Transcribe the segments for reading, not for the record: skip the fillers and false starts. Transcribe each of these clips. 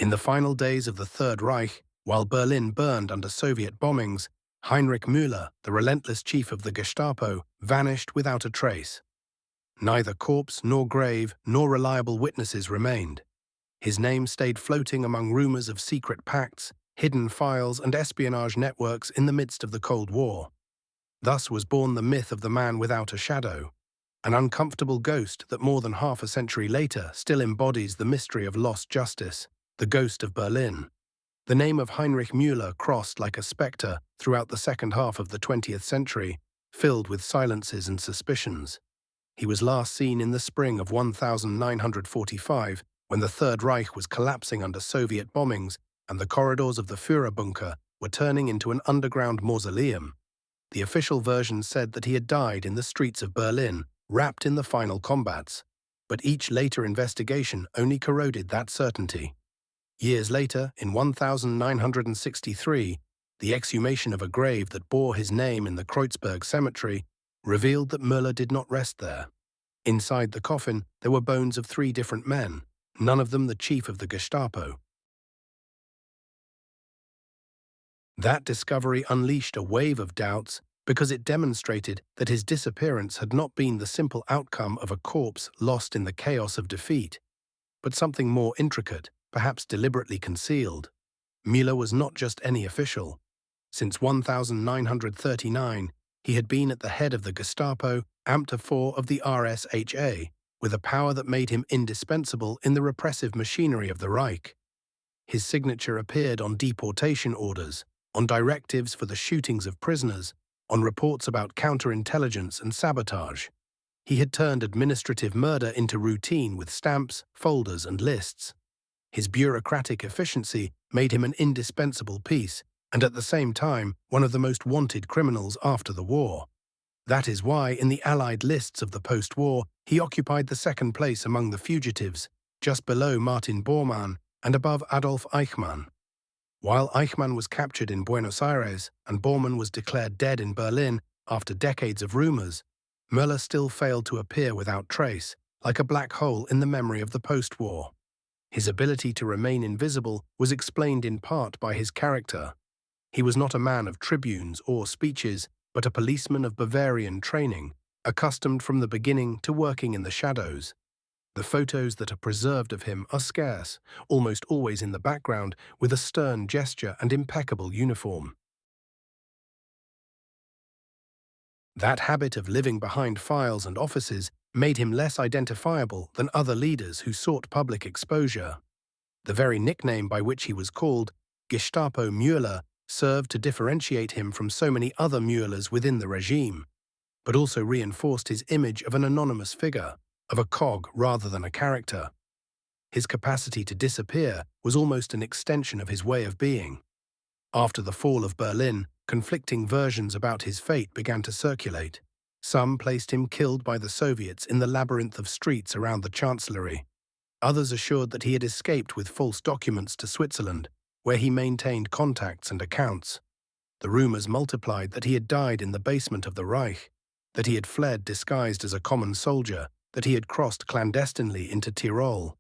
In the final days of the Third Reich, while Berlin burned under Soviet bombings, Heinrich Müller, the relentless chief of the Gestapo, vanished without a trace. Neither corpse nor grave nor reliable witnesses remained. His name stayed floating among rumors of secret pacts, hidden files, and espionage networks in the midst of the Cold War. Thus was born the myth of the man without a shadow, an uncomfortable ghost that more than half a century later still embodies the mystery of lost justice, the ghost of Berlin. The name of Heinrich Müller crossed like a spectre throughout the second half of the 20th century, filled with silences and suspicions. He was last seen in the spring of 1945, when the Third Reich was collapsing under Soviet bombings and the corridors of the Führerbunker were turning into an underground mausoleum. The official version said that he had died in the streets of Berlin, wrapped in the final combats, but each later investigation only corroded that certainty. Years later, in 1963, the exhumation of a grave that bore his name in the Kreuzberg cemetery revealed that Müller did not rest there. Inside the coffin, there were bones of 3 different men, none of them the chief of the Gestapo. That discovery unleashed a wave of doubts because it demonstrated that his disappearance had not been the simple outcome of a corpse lost in the chaos of defeat, but something more intricate, perhaps deliberately concealed. Müller was not just any official. Since 1939, he had been at the head of the Gestapo, Amter 4 of the RSHA, with a power that made him indispensable in the repressive machinery of the Reich. His signature appeared on deportation orders, on directives for the shootings of prisoners, on reports about counterintelligence and sabotage. He had turned administrative murder into routine with stamps, folders, and lists. His bureaucratic efficiency made him an indispensable piece, and at the same time, one of the most wanted criminals after the war. That is why, in the Allied lists of the post-war, he occupied the second place among the fugitives, just below Martin Bormann and above Adolf Eichmann. While Eichmann was captured in Buenos Aires and Bormann was declared dead in Berlin after decades of rumors, Müller still failed to appear without trace, like a black hole in the memory of the post-war. His ability to remain invisible was explained in part by his character. He was not a man of tribunes or speeches, but a policeman of Bavarian training, accustomed from the beginning to working in the shadows. The photos that are preserved of him are scarce, almost always in the background, with a stern gesture and impeccable uniform. That habit of living behind files and offices made him less identifiable than other leaders who sought public exposure. The very nickname by which he was called, Gestapo Müller, served to differentiate him from so many other Müllers within the regime, but also reinforced his image of an anonymous figure, of a cog rather than a character. His capacity to disappear was almost an extension of his way of being. After the fall of Berlin, conflicting versions about his fate began to circulate. Some placed him killed by the Soviets in the labyrinth of streets around the Chancellery. Others assured that he had escaped with false documents to Switzerland, where he maintained contacts and accounts. The rumors multiplied that he had died in the basement of the Reich, that he had fled disguised as a common soldier, that he had crossed clandestinely into Tyrol.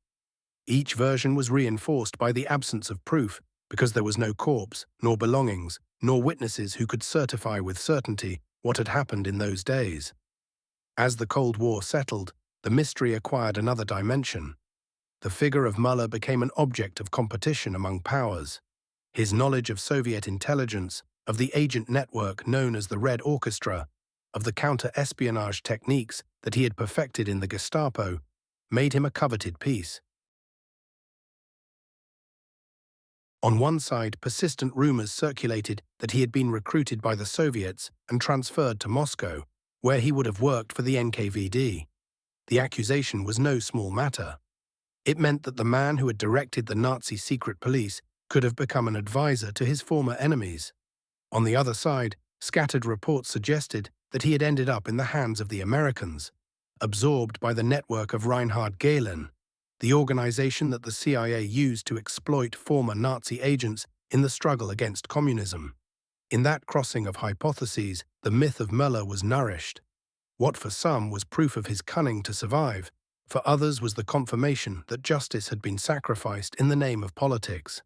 Each version was reinforced by the absence of proof, because there was no corpse, nor belongings, nor witnesses who could certify with certainty what had happened in those days. As the Cold War settled, the mystery acquired another dimension. The figure of Müller became an object of competition among powers. His knowledge of Soviet intelligence, of the agent network known as the Red Orchestra, of the counter-espionage techniques that he had perfected in the Gestapo, made him a coveted piece. On one side, persistent rumors circulated that he had been recruited by the Soviets and transferred to Moscow, where he would have worked for the NKVD. The accusation was no small matter. It meant that the man who had directed the Nazi secret police could have become an advisor to his former enemies. On the other side, scattered reports suggested that he had ended up in the hands of the Americans, absorbed by the network of Reinhard Gehlen, the organization that the CIA used to exploit former Nazi agents in the struggle against communism. In that crossing of hypotheses, the myth of Müller was nourished. What for some was proof of his cunning to survive, For others was the confirmation that justice had been sacrificed in the name of politics.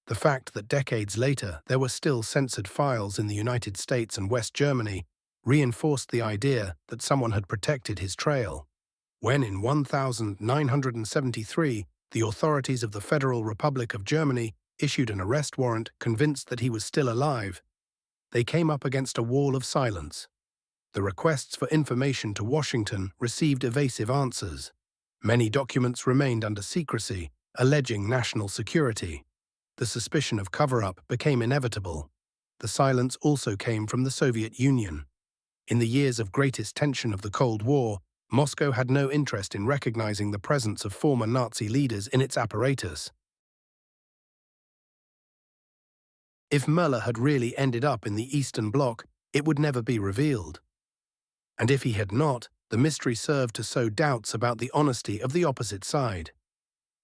The fact that decades later there were still censored files in the United States and West Germany reinforced the idea that someone had protected his trail. When in 1973 the authorities of the Federal Republic of Germany issued an arrest warrant convinced that he was still alive, they came up against a wall of silence. The requests for information to Washington received evasive answers. Many documents remained under secrecy, alleging national security. The suspicion of cover-up became inevitable. The silence also came from the Soviet Union. In the years of greatest tension of the Cold War, Moscow had no interest in recognizing the presence of former Nazi leaders in its apparatus. If Müller had really ended up in the Eastern Bloc, it would never be revealed. And if he had not, the mystery served to sow doubts about the honesty of the opposite side.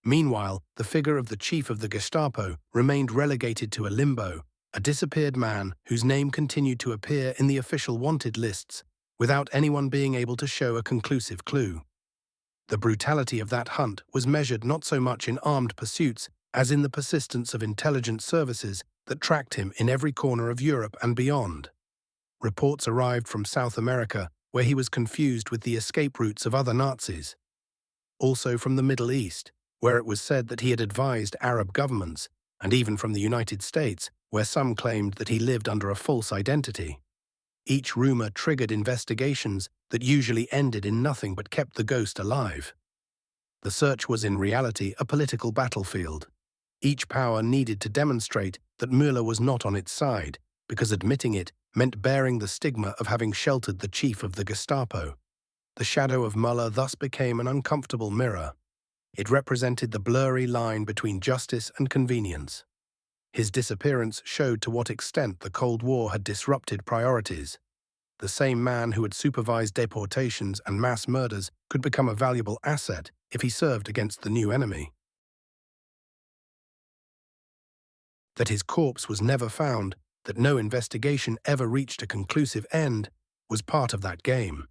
Meanwhile, the figure of the chief of the Gestapo remained relegated to a limbo, a disappeared man whose name continued to appear in the official wanted lists without anyone being able to show a conclusive clue. The brutality of that hunt was measured not so much in armed pursuits as in the persistence of intelligence services that tracked him in every corner of Europe and beyond. Reports arrived from South America, where he was confused with the escape routes of other Nazis. Also from the Middle East, where it was said that he had advised Arab governments, and even from the United States, where some claimed that he lived under a false identity. Each rumor triggered investigations that usually ended in nothing but kept the ghost alive. The search was in reality a political battlefield. Each power needed to demonstrate that Müller was not on its side, because admitting it meant bearing the stigma of having sheltered the chief of the Gestapo. The shadow of Müller thus became an uncomfortable mirror. It represented the blurry line between justice and convenience. His disappearance showed to what extent the Cold War had disrupted priorities. The same man who had supervised deportations and mass murders could become a valuable asset if he served against the new enemy. That his corpse was never found, that no investigation ever reached a conclusive end, was part of that game.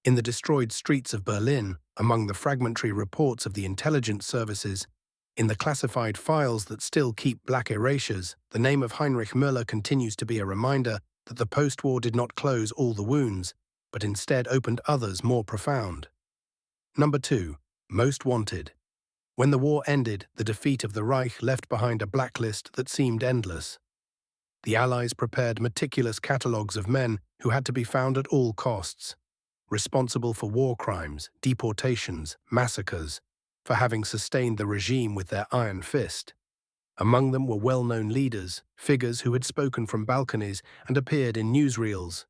In the destroyed streets of Berlin, among the fragmentary reports of the intelligence services, in the classified files that still keep black erasures, the name of Heinrich Müller continues to be a reminder that the post-war did not close all the wounds, but instead opened others more profound. Number 2. Most Wanted. When the war ended, the defeat of the Reich left behind a blacklist that seemed endless. The Allies prepared meticulous catalogues of men who had to be found at all costs, responsible for war crimes, deportations, massacres, for having sustained the regime with their iron fist. Among them were well-known leaders, figures who had spoken from balconies and appeared in newsreels: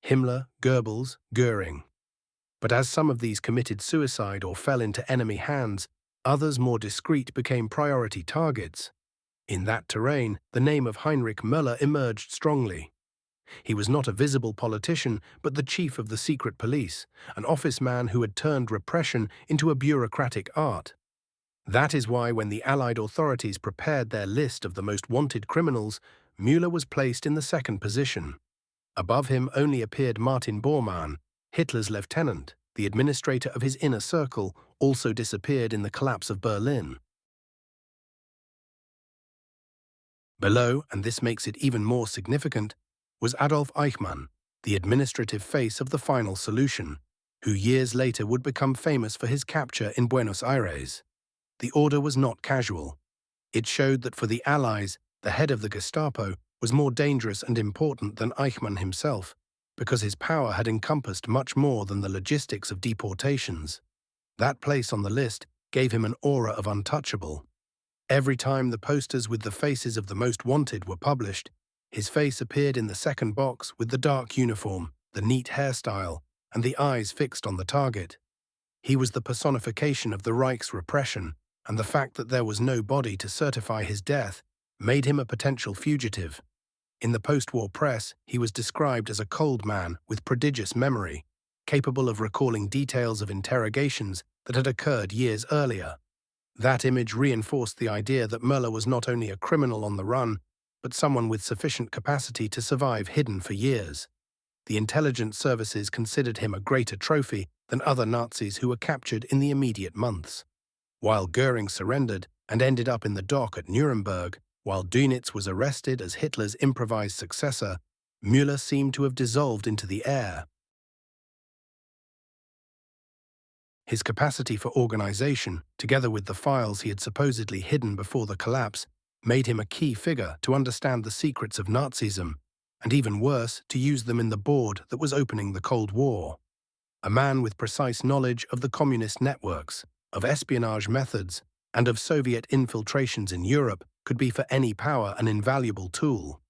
Himmler, Goebbels, Göring. But as some of these committed suicide or fell into enemy hands, others more discreet became priority targets. In that terrain, the name of Heinrich Müller emerged strongly. He was not a visible politician, but the chief of the secret police, an office man who had turned repression into a bureaucratic art. That is why when the Allied authorities prepared their list of the most wanted criminals, Müller was placed in the second position. Above him only appeared Martin Bormann, Hitler's lieutenant. The administrator of his inner circle also disappeared in the collapse of Berlin. Below, and this makes it even more significant, was Adolf Eichmann, the administrative face of the final solution, who years later would become famous for his capture in Buenos Aires. The order was not casual. It showed that for the Allies, the head of the Gestapo was more dangerous and important than Eichmann himself, because his power had encompassed much more than the logistics of deportations. That place on the list gave him an aura of untouchable. Every time the posters with the faces of the most wanted were published, his face appeared in the second box with the dark uniform, the neat hairstyle, and the eyes fixed on the target. He was the personification of the Reich's repression, and the fact that there was no body to certify his death made him a potential fugitive. In the post-war press, he was described as a cold man with prodigious memory, capable of recalling details of interrogations that had occurred years earlier. That image reinforced the idea that Müller was not only a criminal on the run, but someone with sufficient capacity to survive hidden for years. The intelligence services considered him a greater trophy than other Nazis who were captured in the immediate months. While Goering surrendered and ended up in the dock at Nuremberg, while Dönitz was arrested as Hitler's improvised successor, Müller seemed to have dissolved into the air. His capacity for organization, together with the files he had supposedly hidden before the collapse, made him a key figure to understand the secrets of Nazism, and even worse, to use them in the board that was opening the Cold War. A man with precise knowledge of the communist networks, of espionage methods, and of Soviet infiltrations in Europe could be for any power an invaluable tool.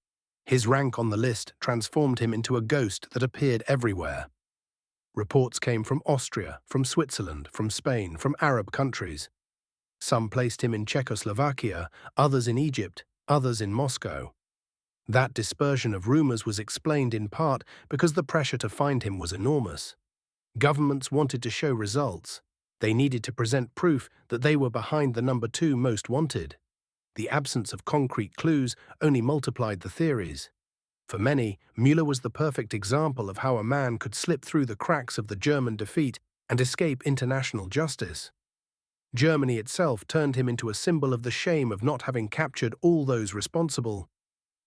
His rank on the list transformed him into a ghost that appeared everywhere. Reports came from Austria, from Switzerland, from Spain, from Arab countries. Some placed him in Czechoslovakia, others in Egypt, others in Moscow. That dispersion of rumors was explained in part because the pressure to find him was enormous. Governments wanted to show results. They needed to present proof that they were behind the number 2 most wanted. The absence of concrete clues only multiplied the theories. For many, Müller was the perfect example of how a man could slip through the cracks of the German defeat and escape international justice. Germany itself turned him into a symbol of the shame of not having captured all those responsible.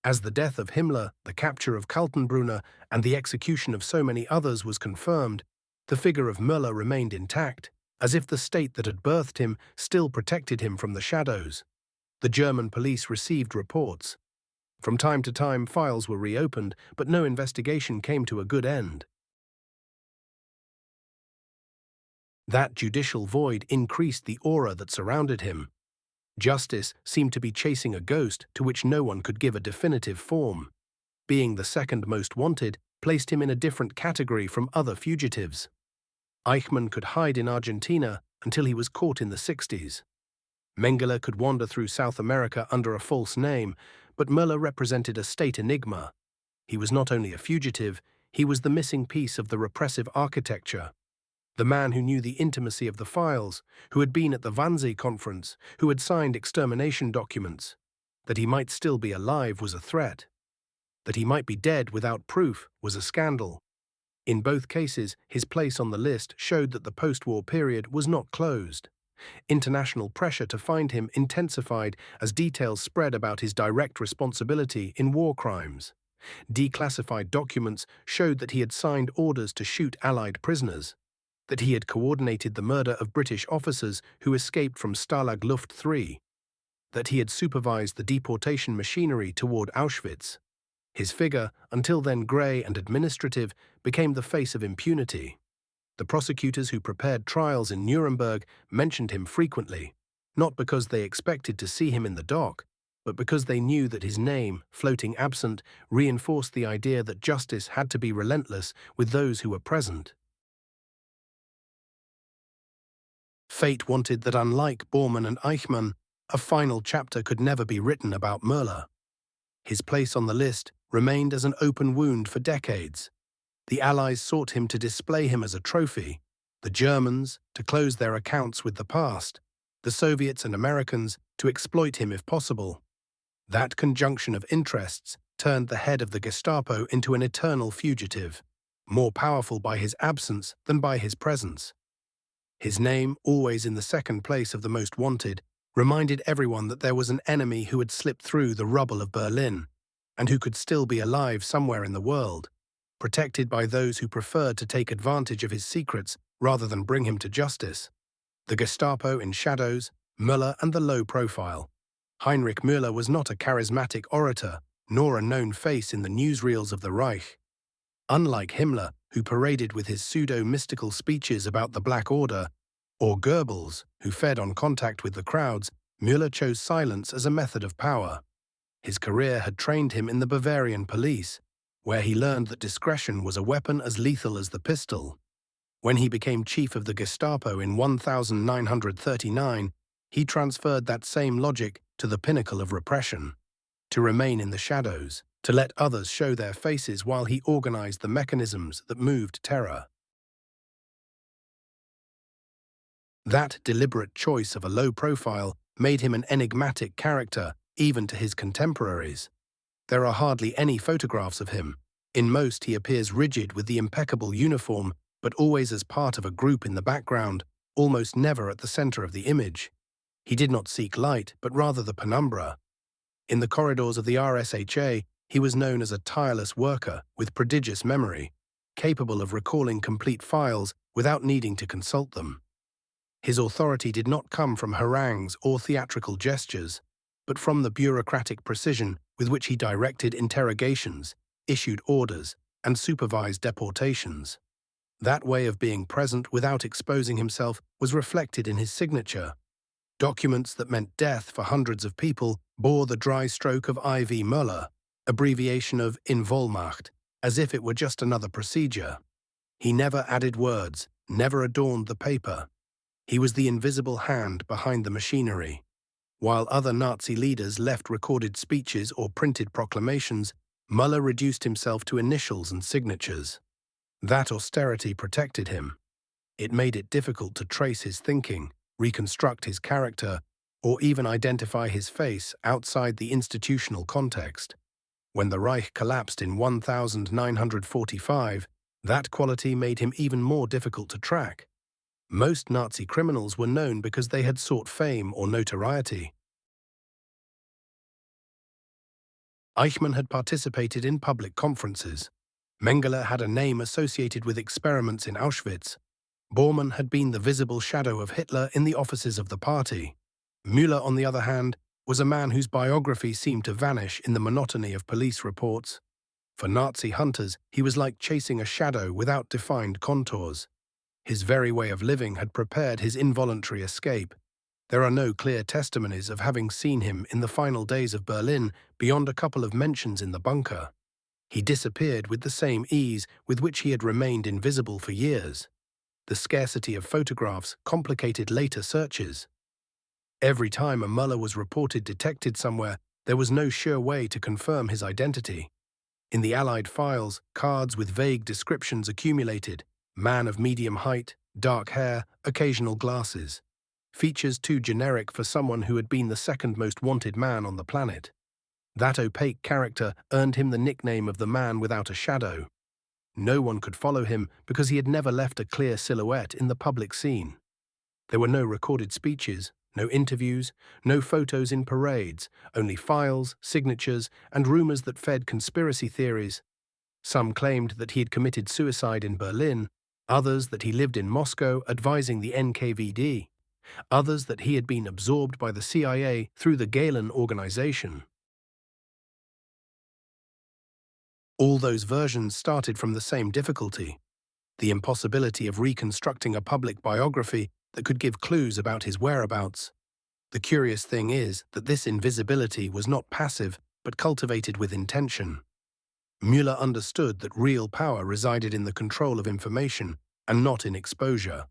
As the death of Himmler, the capture of Kaltenbrunner, and the execution of so many others was confirmed, the figure of Müller remained intact, as if the state that had birthed him still protected him from the shadows. The German police received reports. From time to time, files were reopened, but no investigation came to a good end. That judicial void increased the aura that surrounded him. Justice seemed to be chasing a ghost to which no one could give a definitive form. Being the second most wanted placed him in a different category from other fugitives. Eichmann could hide in Argentina until he was caught in the 60s. Mengele could wander through South America under a false name, but Müller represented a state enigma. He was not only a fugitive, he was the missing piece of the repressive architecture. The man who knew the intimacy of the files, who had been at the Wannsee conference, who had signed extermination documents. That he might still be alive was a threat. That he might be dead without proof was a scandal. In both cases, his place on the list showed that the post-war period was not closed. International pressure to find him intensified as details spread about his direct responsibility in war crimes. Declassified documents showed that he had signed orders to shoot Allied prisoners, that he had coordinated the murder of British officers who escaped from Stalag Luft III, that he had supervised the deportation machinery toward Auschwitz. His figure, until then grey and administrative, became the face of impunity. The prosecutors who prepared trials in Nuremberg mentioned him frequently, not because they expected to see him in the dock, but because they knew that his name, floating absent, reinforced the idea that justice had to be relentless with those who were present. Fate wanted that, unlike Bormann and Eichmann, a final chapter could never be written about Müller. His place on the list remained as an open wound for decades. The Allies sought him to display him as a trophy, the Germans to close their accounts with the past, the Soviets and Americans to exploit him if possible. That conjunction of interests turned the head of the Gestapo into an eternal fugitive, more powerful by his absence than by his presence. His name, always in the second place of the most wanted, reminded everyone that there was an enemy who had slipped through the rubble of Berlin, and who could still be alive somewhere in the world, protected by those who preferred to take advantage of his secrets rather than bring him to justice. The Gestapo in shadows, Müller and the low profile. Heinrich Müller was not a charismatic orator, nor a known face in the newsreels of the Reich. Unlike Himmler, who paraded with his pseudo-mystical speeches about the Black Order, or Goebbels, who fed on contact with the crowds, Müller chose silence as a method of power. His career had trained him in the Bavarian police, where he learned that discretion was a weapon as lethal as the pistol. When he became chief of the Gestapo in 1939, he transferred that same logic to the pinnacle of repression, to remain in the shadows, to let others show their faces while he organized the mechanisms that moved terror. That deliberate choice of a low profile made him an enigmatic character even to his contemporaries. There are hardly any photographs of him, In most, he appears rigid with the impeccable uniform, but always as part of a group in the background, almost never at the center of the image. He did not seek light, but rather the penumbra. In the corridors of the RSHA, he was known as a tireless worker with prodigious memory, capable of recalling complete files without needing to consult them. His authority did not come from harangues or theatrical gestures, but from the bureaucratic precision with which he directed interrogations, issued orders, and supervised deportations. That way of being present without exposing himself was reflected in his signature. Documents that meant death for hundreds of people bore the dry stroke of IV Müller, abbreviation of in Vollmacht, as if it were just another procedure. He never added words, never adorned the paper. He was the invisible hand behind the machinery. While other Nazi leaders left recorded speeches or printed proclamations, Müller reduced himself to initials and signatures. That austerity protected him. It made it difficult to trace his thinking, reconstruct his character, or even identify his face outside the institutional context. When the Reich collapsed in 1945, that quality made him even more difficult to track. Most Nazi criminals were known because they had sought fame or notoriety. Eichmann had participated in public conferences. Mengele had a name associated with experiments in Auschwitz. Bormann had been the visible shadow of Hitler in the offices of the party. Müller, on the other hand, was a man whose biography seemed to vanish in the monotony of police reports. For Nazi hunters, he was like chasing a shadow without defined contours. His very way of living had prepared his involuntary escape. There are no clear testimonies of having seen him in the final days of Berlin beyond a couple of mentions in the bunker. He disappeared with the same ease with which he had remained invisible for years. The scarcity of photographs complicated later searches. Every time a Müller was reported detected somewhere, there was no sure way to confirm his identity. In the Allied files, cards with vague descriptions accumulated: man of medium height, dark hair, occasional glasses. Features too generic for someone who had been the second most wanted man on the planet. That opaque character earned him the nickname of the man without a shadow. No one could follow him because he had never left a clear silhouette in the public scene. There were no recorded speeches, no interviews, no photos in parades, only files, signatures, and rumors that fed conspiracy theories. Some claimed that he had committed suicide in Berlin, others that he lived in Moscow advising the NKVD, others that he had been absorbed by the CIA through the Gehlen organization. All those versions started from the same difficulty: the impossibility of reconstructing a public biography that could give clues about his whereabouts. The curious thing is that this invisibility was not passive, but cultivated with intention. Müller understood that real power resided in the control of information and not in exposure.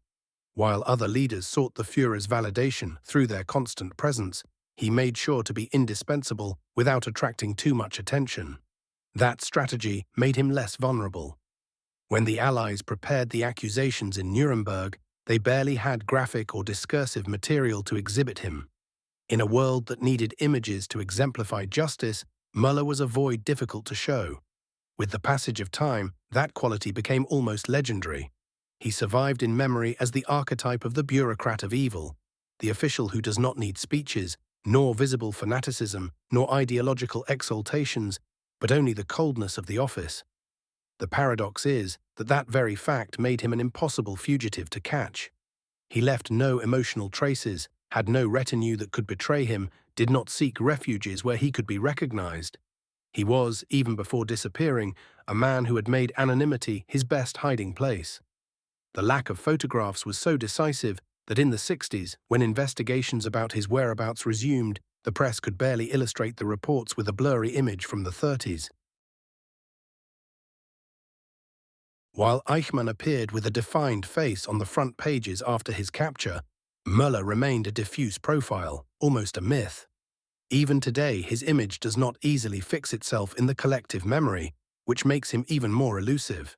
While other leaders sought the Führer's validation through their constant presence, he made sure to be indispensable without attracting too much attention. That strategy made him less vulnerable. When the Allies prepared the accusations in Nuremberg, they barely had graphic or discursive material to exhibit him. In a world that needed images to exemplify justice, Müller was a void difficult to show. With the passage of time, that quality became almost legendary. He survived in memory as the archetype of the bureaucrat of evil, the official who does not need speeches, nor visible fanaticism, nor ideological exaltations, but only the coldness of the office. The paradox is that that very fact made him an impossible fugitive to catch. He left no emotional traces, had no retinue that could betray him, did not seek refuges where he could be recognized. He was, even before disappearing, a man who had made anonymity his best hiding place. The lack of photographs was so decisive that in the 60s, when investigations about his whereabouts resumed, the press could barely illustrate the reports with a blurry image from the 30s. While Eichmann appeared with a defined face on the front pages after his capture, Müller remained a diffuse profile, almost a myth. Even today, his image does not easily fix itself in the collective memory, which makes him even more elusive.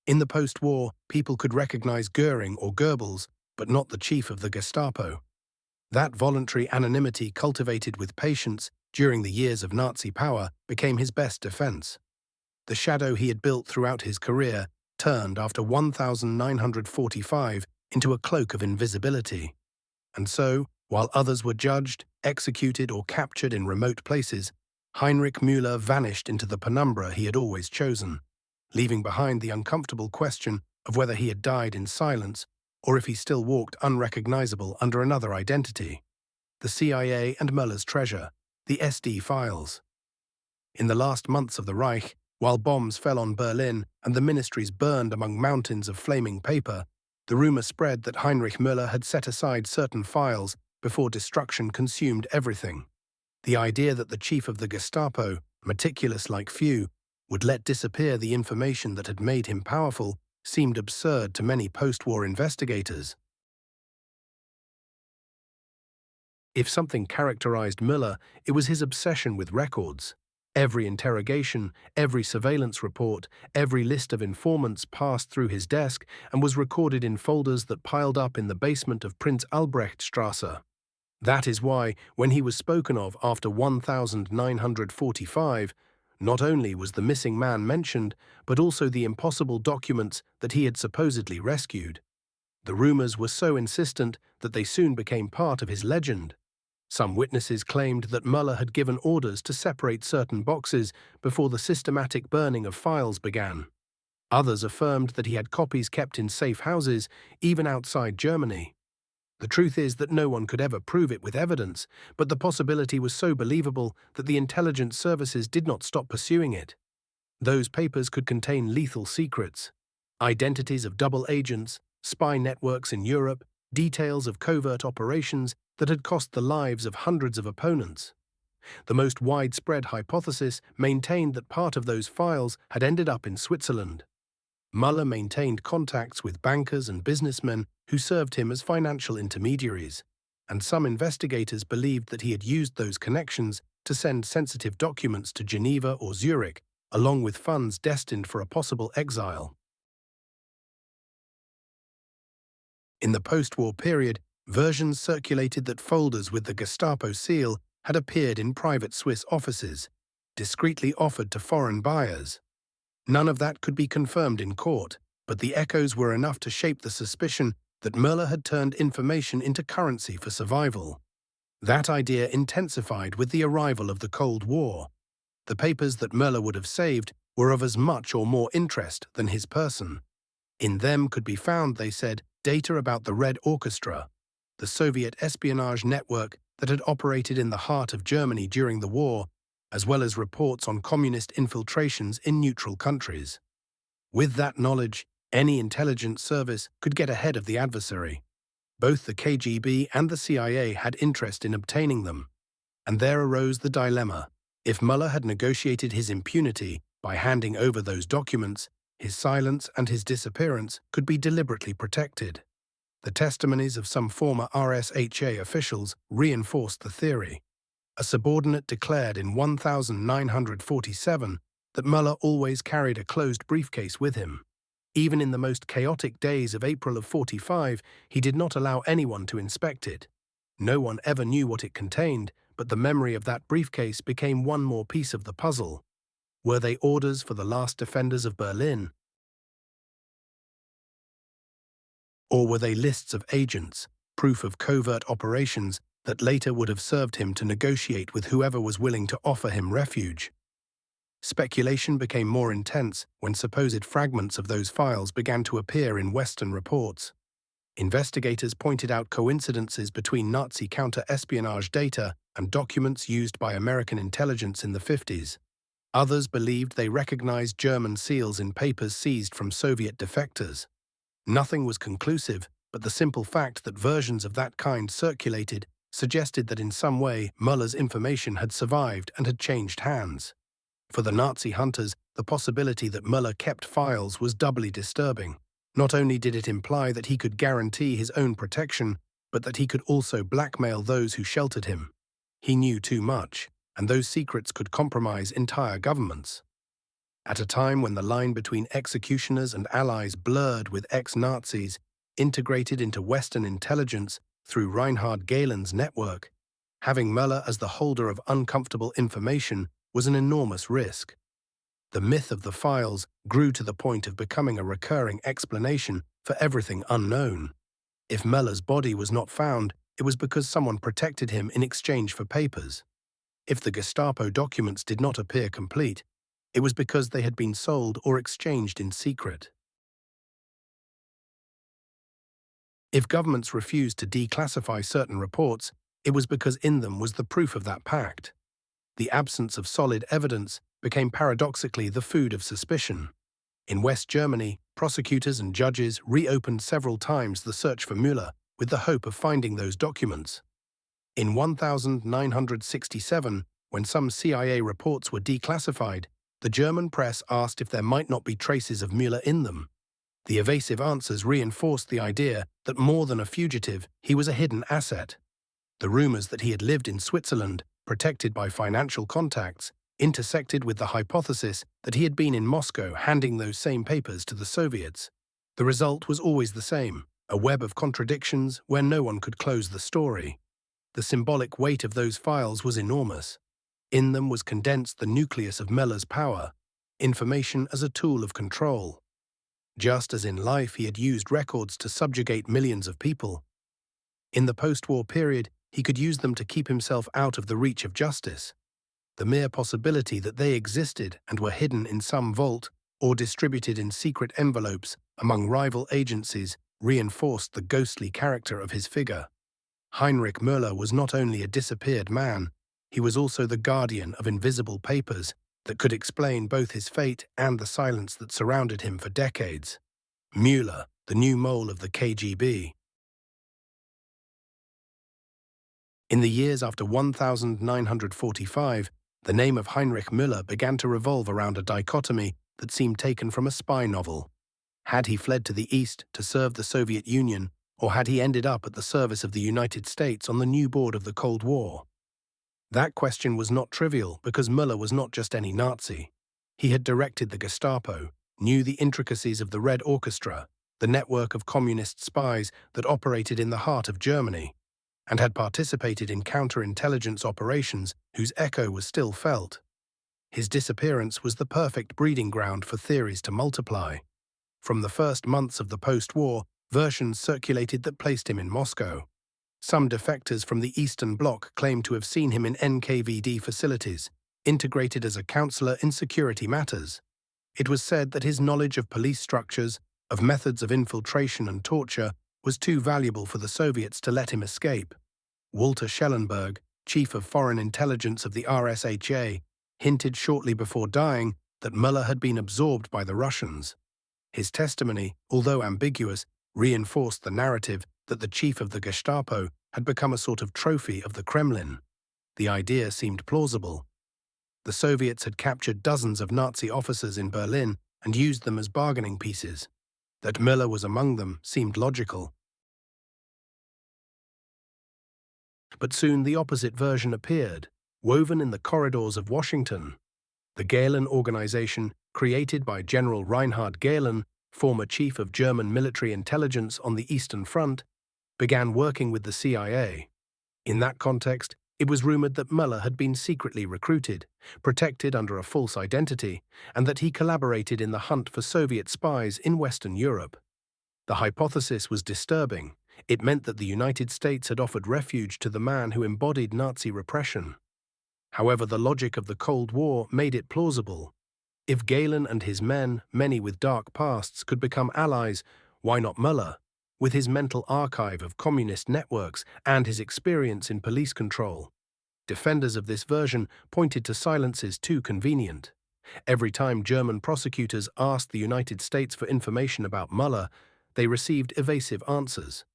In the post-war, people could recognize Göring or Goebbels, but not the chief of the Gestapo. That voluntary anonymity cultivated with patience during the years of Nazi power became his best defense. The shadow he had built throughout his career turned after 1945 into a cloak of invisibility. And so, while others were judged, executed, or captured in remote places, Heinrich Müller vanished into the penumbra he had always chosen, leaving behind the uncomfortable question of whether he had died in silence or if he still walked unrecognizable under another identity. The CIA and Müller's treasure, the SD files. In the last months of the Reich, while bombs fell on Berlin and the ministries burned among mountains of flaming paper, the rumor spread that Heinrich Müller had set aside certain files before destruction consumed everything. The idea that the chief of the Gestapo, meticulous like few, would let disappear the information that had made him powerful seemed absurd to many post-war investigators. If something characterized Müller, it was his obsession with records. Every interrogation, every surveillance report, every list of informants passed through his desk and was recorded in folders that piled up in the basement of Prinz Albrechtstrasse. That is why, when he was spoken of after 1945, not only was the missing man mentioned, but also the impossible documents that he had supposedly rescued. The rumors were so insistent that they soon became part of his legend. Some witnesses claimed that Müller had given orders to separate certain boxes before the systematic burning of files began. Others affirmed that he had copies kept in safe houses, even outside Germany. The truth is that no one could ever prove it with evidence, but the possibility was so believable that the intelligence services did not stop pursuing it. Those papers could contain lethal secrets, identities of double agents, spy networks in Europe, details of covert operations that had cost the lives of hundreds of opponents. The most widespread hypothesis maintained that part of those files had ended up in Switzerland. Müller maintained contacts with bankers and businessmen who served him as financial intermediaries, and some investigators believed that he had used those connections to send sensitive documents to Geneva or Zurich, along with funds destined for a possible exile. In the post-war period, versions circulated that folders with the Gestapo seal had appeared in private Swiss offices, discreetly offered to foreign buyers. None of that could be confirmed in court, but the echoes were enough to shape the suspicion that Müller had turned information into currency for survival. That idea intensified with the arrival of the Cold War. The papers that Müller would have saved were of as much or more interest than his person. In them could be found, they said, data about the Red Orchestra, the Soviet espionage network that had operated in the heart of Germany during the war, as well as reports on communist infiltrations in neutral countries. With that knowledge, any intelligence service could get ahead of the adversary. Both the KGB and the CIA had interest in obtaining them. And there arose the dilemma. If Müller had negotiated his impunity by handing over those documents, his silence and his disappearance could be deliberately protected. The testimonies of some former RSHA officials reinforced the theory. A subordinate declared in 1947 that Müller always carried a closed briefcase with him. Even in the most chaotic days of April of 45, he did not allow anyone to inspect it. No one ever knew what it contained, but the memory of that briefcase became one more piece of the puzzle. Were they orders for the last defenders of Berlin? Or were they lists of agents, proof of covert operations that later would have served him to negotiate with whoever was willing to offer him refuge? Speculation became more intense when supposed fragments of those files began to appear in Western reports. Investigators pointed out coincidences between Nazi counter-espionage data and documents used by American intelligence in the 50s. Others believed they recognized German seals in papers seized from Soviet defectors. Nothing was conclusive, but the simple fact that versions of that kind circulated suggested that in some way Müller's information had survived and had changed hands. For the Nazi hunters, the possibility that Müller kept files was doubly disturbing. Not only did it imply that he could guarantee his own protection, but that he could also blackmail those who sheltered him. He knew too much, and those secrets could compromise entire governments. At a time when the line between executioners and allies blurred with ex-Nazis, integrated into Western intelligence through Reinhard Gehlen's network, having Müller as the holder of uncomfortable information was an enormous risk. The myth of the files grew to the point of becoming a recurring explanation for everything unknown. If Müller's body was not found, it was because someone protected him in exchange for papers. If the Gestapo documents did not appear complete, it was because they had been sold or exchanged in secret. If governments refused to declassify certain reports, it was because in them was the proof of that pact. The absence of solid evidence became paradoxically the food of suspicion. In West Germany, prosecutors and judges reopened several times the search for Müller with the hope of finding those documents. In 1967, when some CIA reports were declassified, the German press asked if there might not be traces of Müller in them. The evasive answers reinforced the idea that more than a fugitive, he was a hidden asset. The rumors that he had lived in Switzerland, protected by financial contacts, intersected with the hypothesis that he had been in Moscow handing those same papers to the Soviets. The result was always the same, a web of contradictions where no one could close the story. The symbolic weight of those files was enormous. In them was condensed the nucleus of Müller's power, information as a tool of control. Just as in life he had used records to subjugate millions of people, in the post-war period he could use them to keep himself out of the reach of justice. The mere possibility that they existed and were hidden in some vault or distributed in secret envelopes among rival agencies reinforced the ghostly character of his figure. Heinrich Müller was not only a disappeared man, he was also the guardian of invisible papers that could explain both his fate and the silence that surrounded him for decades. Müller, the new mole of the KGB. In the years after 1945, the name of Heinrich Müller began to revolve around a dichotomy that seemed taken from a spy novel. Had he fled to the East to serve the Soviet Union, or had he ended up at the service of the United States on the new board of the Cold War? That question was not trivial because Müller was not just any Nazi. He had directed the Gestapo, knew the intricacies of the Red Orchestra, the network of communist spies that operated in the heart of Germany, and had participated in counterintelligence operations whose echo was still felt. His disappearance was the perfect breeding ground for theories to multiply. From the first months of the post-war, versions circulated that placed him in Moscow. Some defectors from the Eastern Bloc claimed to have seen him in NKVD facilities, integrated as a counselor in security matters. It was said that his knowledge of police structures, of methods of infiltration and torture, was too valuable for the Soviets to let him escape. Walter Schellenberg, chief of foreign intelligence of the RSHA, hinted shortly before dying that Müller had been absorbed by the Russians. His testimony, although ambiguous, reinforced the narrative that the chief of the Gestapo had become a sort of trophy of the Kremlin. The idea seemed plausible. The Soviets had captured dozens of Nazi officers in Berlin and used them as bargaining pieces. That Müller was among them seemed logical. But soon the opposite version appeared, woven in the corridors of Washington. The Gehlen organization, created by General Reinhard Gehlen, former chief of German military intelligence on the Eastern Front, began working with the CIA. In that context, it was rumored that Müller had been secretly recruited, protected under a false identity, and that he collaborated in the hunt for Soviet spies in Western Europe. The hypothesis was disturbing. It meant that the United States had offered refuge to the man who embodied Nazi repression. However, the logic of the Cold War made it plausible. If Gehlen and his men, many with dark pasts, could become allies, why not Müller? With his mental archive of communist networks and his experience in police control. Defenders of this version pointed to silences too convenient. Every time German prosecutors asked the United States for information about Müller, they received evasive answers.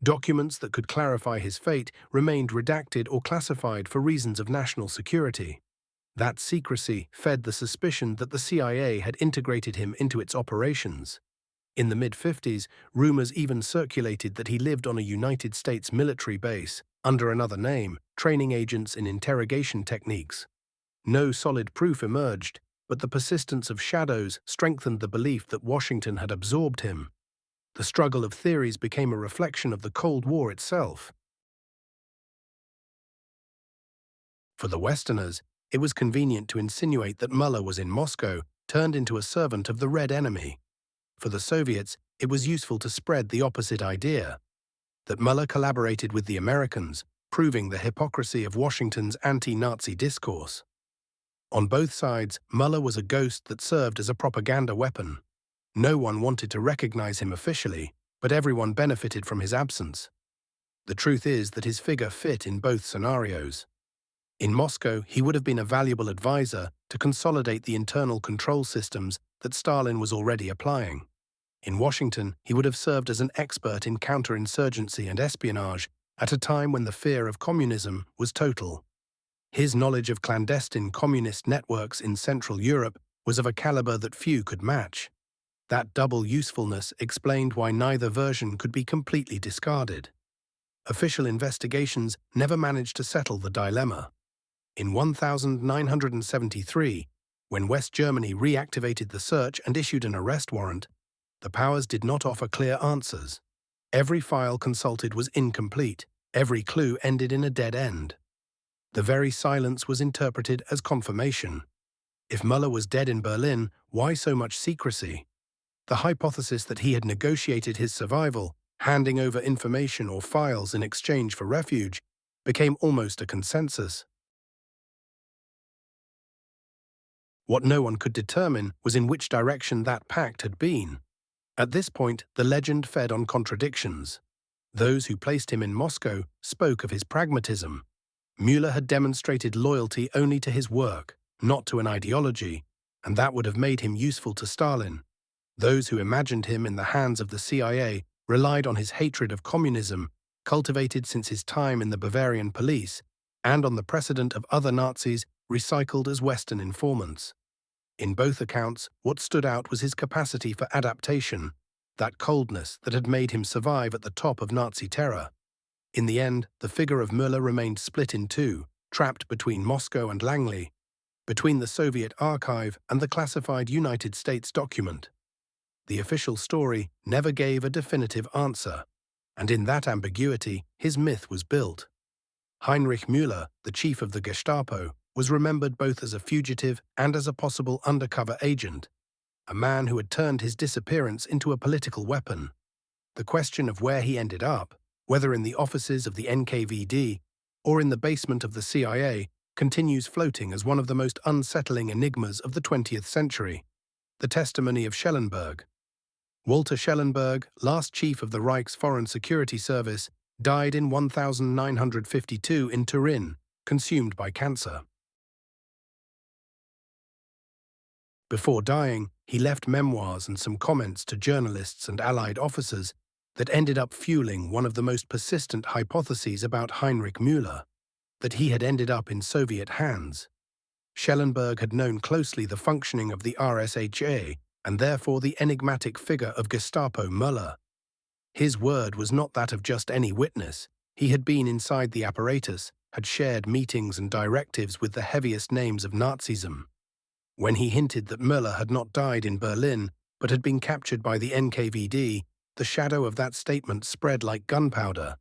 Documents that could clarify his fate remained redacted or classified for reasons of national security. That secrecy fed the suspicion that the CIA had integrated him into its operations. In the mid-50s, rumors even circulated that he lived on a United States military base, under another name, training agents in interrogation techniques. No solid proof emerged, but the persistence of shadows strengthened the belief that Washington had absorbed him. The struggle of theories became a reflection of the Cold War itself. For the Westerners, it was convenient to insinuate that Müller was in Moscow turned into a servant of the Red enemy. For the Soviets, it was useful to spread the opposite idea, that Müller collaborated with the Americans, proving the hypocrisy of Washington's anti-Nazi discourse. On both sides, Müller was a ghost that served as a propaganda weapon. No one wanted to recognize him officially, but everyone benefited from his absence. The truth is that his figure fit in both scenarios. In Moscow, he would have been a valuable advisor to consolidate the internal control systems that Stalin was already applying. In Washington, he would have served as an expert in counterinsurgency and espionage at a time when the fear of communism was total. His knowledge of clandestine communist networks in Central Europe was of a caliber that few could match. That double usefulness explained why neither version could be completely discarded. Official investigations never managed to settle the dilemma. In 1973, when West Germany reactivated the search and issued an arrest warrant, the powers did not offer clear answers. Every file consulted was incomplete. Every clue ended in a dead end. The very silence was interpreted as confirmation. If Müller was dead in Berlin, why so much secrecy? The hypothesis that he had negotiated his survival, handing over information or files in exchange for refuge, became almost a consensus. What no one could determine was in which direction that pact had been. At this point, the legend fed on contradictions. Those who placed him in Moscow spoke of his pragmatism. Müller had demonstrated loyalty only to his work, not to an ideology, and that would have made him useful to Stalin. Those who imagined him in the hands of the CIA relied on his hatred of communism, cultivated since his time in the Bavarian police, and on the precedent of other Nazis recycled as Western informants. In both accounts, what stood out was his capacity for adaptation, that coldness that had made him survive at the top of Nazi terror. In the end, the figure of Müller remained split in two, trapped between Moscow and Langley, between the Soviet archive and the classified United States document. The official story never gave a definitive answer, and in that ambiguity, his myth was built. Heinrich Müller, the chief of the Gestapo, was remembered both as a fugitive and as a possible undercover agent, a man who had turned his disappearance into a political weapon. The question of where he ended up, whether in the offices of the NKVD or in the basement of the CIA, continues floating as one of the most unsettling enigmas of the 20th century. The testimony of Schellenberg. Walter Schellenberg, last chief of the Reich's Foreign Security Service, died in 1952 in Turin, consumed by cancer. Before dying, he left memoirs and some comments to journalists and Allied officers that ended up fueling one of the most persistent hypotheses about Heinrich Müller, that he had ended up in Soviet hands. Schellenberg had known closely the functioning of the RSHA and therefore the enigmatic figure of Gestapo Müller. His word was not that of just any witness. He had been inside the apparatus, had shared meetings and directives with the heaviest names of Nazism. When he hinted that Müller had not died in Berlin but had been captured by the NKVD, the shadow of that statement spread like gunpowder.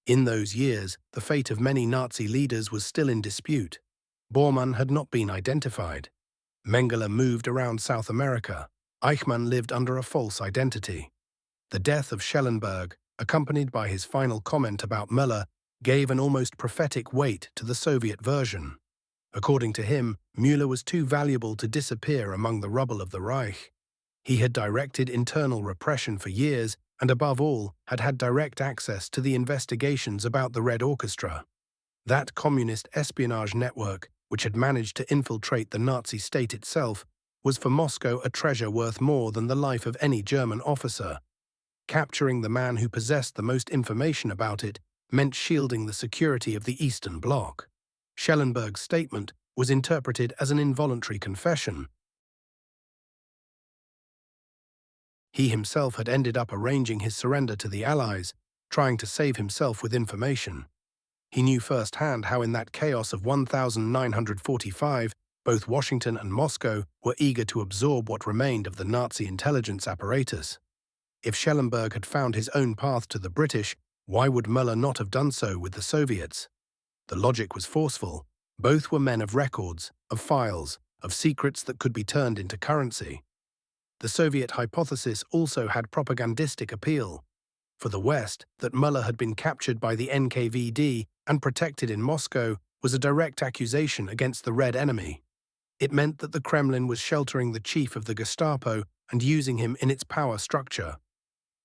In those years, the fate of many Nazi leaders was still in dispute. Bormann had not been identified. Mengele moved around South America. Eichmann lived under a false identity. The death of Schellenberg, accompanied by his final comment about Müller, gave an almost prophetic weight to the Soviet version. According to him, Müller was too valuable to disappear among the rubble of the Reich. He had directed internal repression for years and, above all, had had direct access to the investigations about the Red Orchestra. That communist espionage network, which had managed to infiltrate the Nazi state itself, was for Moscow a treasure worth more than the life of any German officer. Capturing the man who possessed the most information about it meant shielding the security of the Eastern Bloc. Schellenberg's statement was interpreted as an involuntary confession. He himself had ended up arranging his surrender to the Allies, trying to save himself with information. He knew firsthand how in that chaos of 1945, both Washington and Moscow were eager to absorb what remained of the Nazi intelligence apparatus. If Schellenberg had found his own path to the British, why would Müller not have done so with the Soviets? The logic was forceful. Both were men of records, of files, of secrets that could be turned into currency. The Soviet hypothesis also had propagandistic appeal. For the West, that Müller had been captured by the NKVD and protected in Moscow was a direct accusation against the Red Enemy. It meant that the Kremlin was sheltering the chief of the Gestapo and using him in its power structure.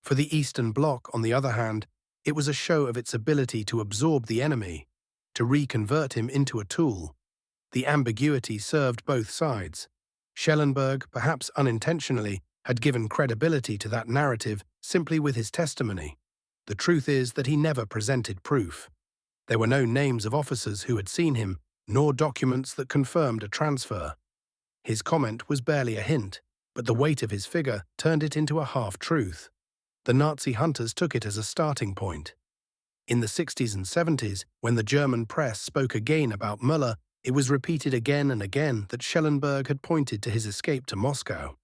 For the Eastern Bloc, on the other hand, it was a show of its ability to absorb the enemy, to reconvert him into a tool. The ambiguity served both sides. Schellenberg, perhaps unintentionally, had given credibility to that narrative simply with his testimony. The truth is that he never presented proof. There were no names of officers who had seen him, nor documents that confirmed a transfer. His comment was barely a hint, but the weight of his figure turned it into a half-truth. The Nazi hunters took it as a starting point. In the 60s and 70s, when the German press spoke again about Müller, it was repeated again and again that Schellenberg had pointed to his escape to Moscow.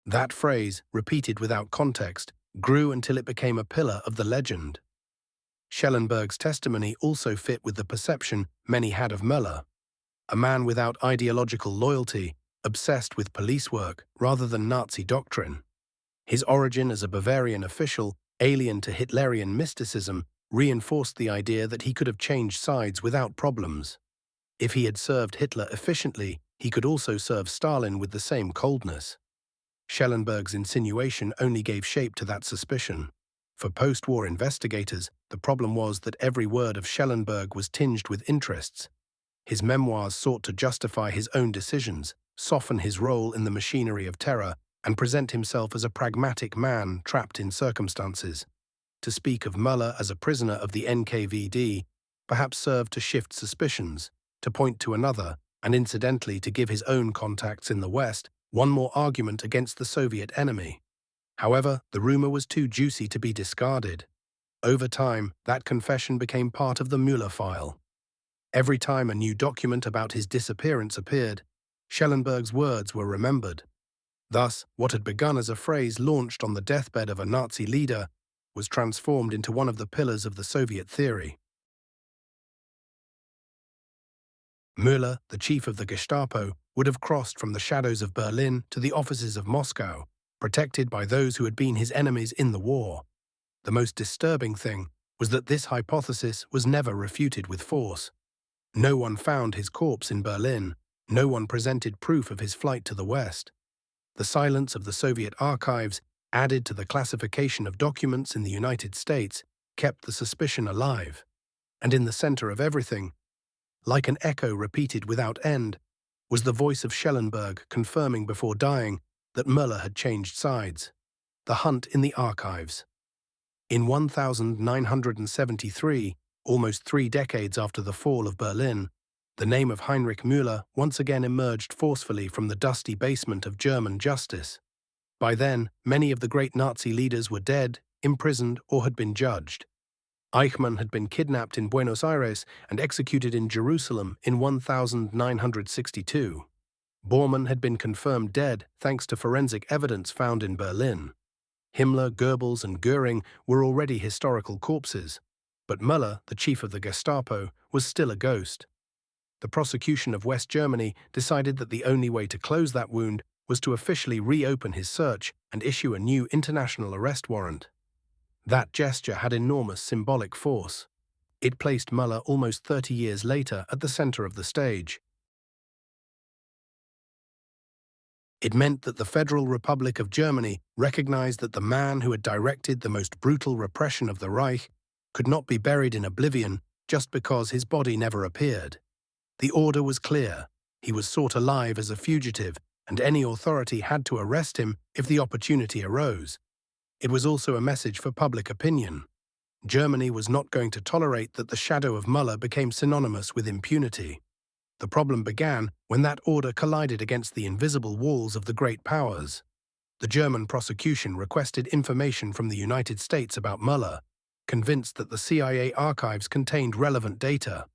That phrase, repeated without context, grew until it became a pillar of the legend. Schellenberg's testimony also fit with the perception many had of Müller, a man without ideological loyalty, obsessed with police work rather than Nazi doctrine. His origin as a Bavarian official, alien to Hitlerian mysticism, reinforced the idea that he could have changed sides without problems. If he had served Hitler efficiently, he could also serve Stalin with the same coldness. Schellenberg's insinuation only gave shape to that suspicion. For post-war investigators, the problem was that every word of Schellenberg was tinged with interests. His memoirs sought to justify his own decisions, soften his role in the machinery of terror, and present himself as a pragmatic man trapped in circumstances. To speak of Müller as a prisoner of the NKVD perhaps served to shift suspicions, to point to another, and incidentally to give his own contacts in the West one more argument against the Soviet enemy. However, the rumor was too juicy to be discarded. Over time, that confession became part of the Müller file. Every time a new document about his disappearance appeared, Schellenberg's words were remembered. Thus, what had begun as a phrase launched on the deathbed of a Nazi leader was transformed into one of the pillars of the Soviet theory. Müller, the chief of the Gestapo, would have crossed from the shadows of Berlin to the offices of Moscow, protected by those who had been his enemies in the war. The most disturbing thing was that this hypothesis was never refuted with force. No one found his corpse in Berlin. No one presented proof of his flight to the West. The silence of the Soviet archives, added to the classification of documents in the United States, kept the suspicion alive. And in the center of everything, like an echo repeated without end, was the voice of Schellenberg confirming before dying that Müller had changed sides. The hunt in the archives. In 1973, almost 3 decades after the fall of Berlin, the name of Heinrich Müller once again emerged forcefully from the dusty basement of German justice. By then, many of the great Nazi leaders were dead, imprisoned, or had been judged. Eichmann had been kidnapped in Buenos Aires and executed in Jerusalem in 1962. Bormann had been confirmed dead thanks to forensic evidence found in Berlin. Himmler, Goebbels, and Göring were already historical corpses, but Müller, the chief of the Gestapo, was still a ghost. The prosecution of West Germany decided that the only way to close that wound was to officially reopen his search and issue a new international arrest warrant. That gesture had enormous symbolic force. It placed Müller almost 30 years later at the center of the stage. It meant that the Federal Republic of Germany recognized that the man who had directed the most brutal repression of the Reich could not be buried in oblivion just because his body never appeared. The order was clear. He was sought alive as a fugitive, and any authority had to arrest him if the opportunity arose. It was also a message for public opinion. Germany was not going to tolerate that the shadow of Müller became synonymous with impunity. The problem began when that order collided against the invisible walls of the great powers. The German prosecution requested information from the United States about Müller, convinced that the CIA archives contained relevant data.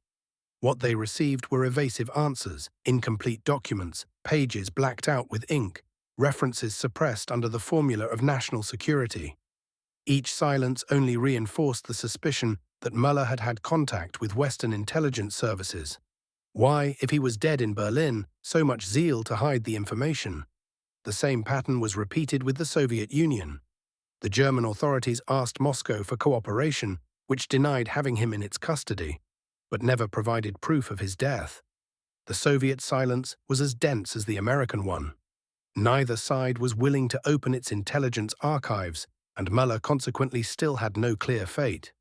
What they received were evasive answers, incomplete documents, pages blacked out with ink, references suppressed under the formula of national security. Each silence only reinforced the suspicion that Müller had had contact with Western intelligence services. Why, if he was dead in Berlin, so much zeal to hide the information? The same pattern was repeated with the Soviet Union. The German authorities asked Moscow for cooperation, which denied having him in its custody, but never provided proof of his death. The Soviet silence was as dense as the American one. Neither side was willing to open its intelligence archives, and Müller consequently still had no clear fate.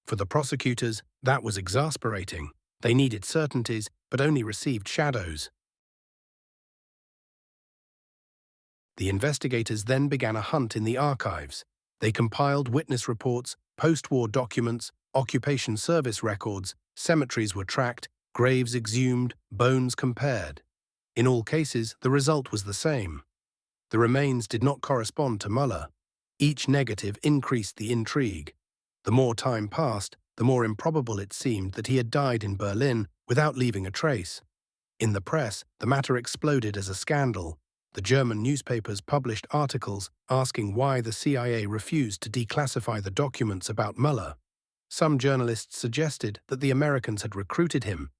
For the prosecutors, that was exasperating. They needed certainties, but only received shadows. The investigators then began a hunt in the archives. They compiled witness reports, post-war documents, occupation service records, cemeteries were tracked, graves exhumed, bones compared. In all cases, the result was the same. The remains did not correspond to Müller. Each negative increased the intrigue. The more time passed, the more improbable it seemed that he had died in Berlin without leaving a trace. In the press, the matter exploded as a scandal. The German newspapers published articles asking why the CIA refused to declassify the documents about Müller. Some journalists suggested that the Americans had recruited him,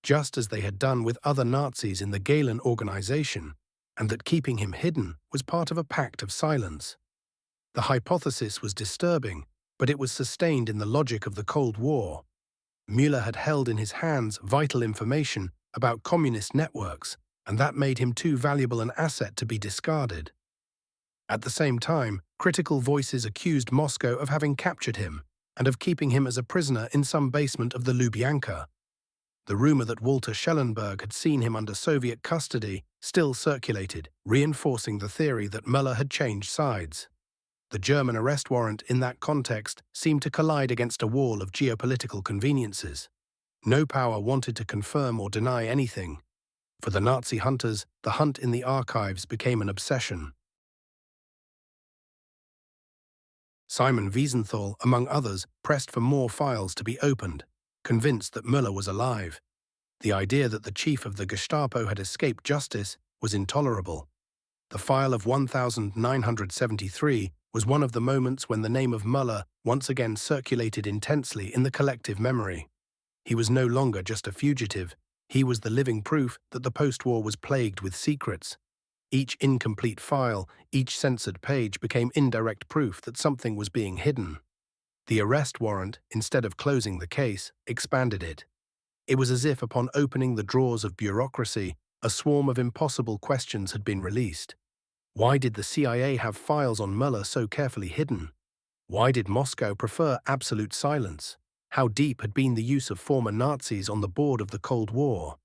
just as they had done with other Nazis in the Gehlen organization, and that keeping him hidden was part of a pact of silence. The hypothesis was disturbing, but it was sustained in the logic of the Cold War. Müller had held in his hands vital information about communist networks, and that made him too valuable an asset to be discarded. At the same time, critical voices accused Moscow of having captured him and of keeping him as a prisoner in some basement of the Lubyanka. The rumor that Walter Schellenberg had seen him under Soviet custody still circulated, reinforcing the theory that Müller had changed sides. The German arrest warrant in that context seemed to collide against a wall of geopolitical conveniences. No power wanted to confirm or deny anything. For the Nazi hunters, the hunt in the archives became an obsession. Simon Wiesenthal, among others, pressed for more files to be opened, convinced that Müller was alive. The idea that the chief of the Gestapo had escaped justice was intolerable. The file of 1973 was one of the moments when the name of Müller once again circulated intensely in the collective memory. He was no longer just a fugitive. He was the living proof that the post-war was plagued with secrets. Each incomplete file, each censored page became indirect proof that something was being hidden. The arrest warrant, instead of closing the case, expanded it. It was as if upon opening the drawers of bureaucracy, a swarm of impossible questions had been released. Why did the CIA have files on Müller so carefully hidden? Why did Moscow prefer absolute silence? How deep had been the use of former Nazis on the board of the Cold War?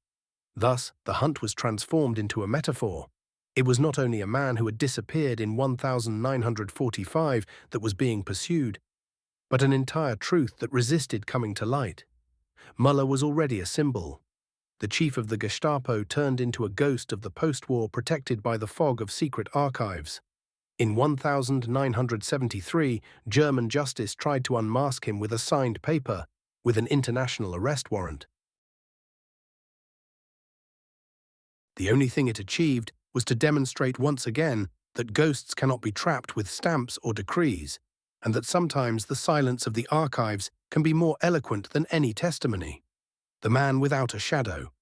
Thus, the hunt was transformed into a metaphor. It was not only a man who had disappeared in 1945 that was being pursued, but an entire truth that resisted coming to light. Müller was already a symbol. The chief of the Gestapo turned into a ghost of the post-war protected by the fog of secret archives. In 1973, German justice tried to unmask him with a signed paper, with an international arrest warrant. The only thing it achieved was to demonstrate once again that ghosts cannot be trapped with stamps or decrees, and that sometimes the silence of the archives can be more eloquent than any testimony. The man without a shadow.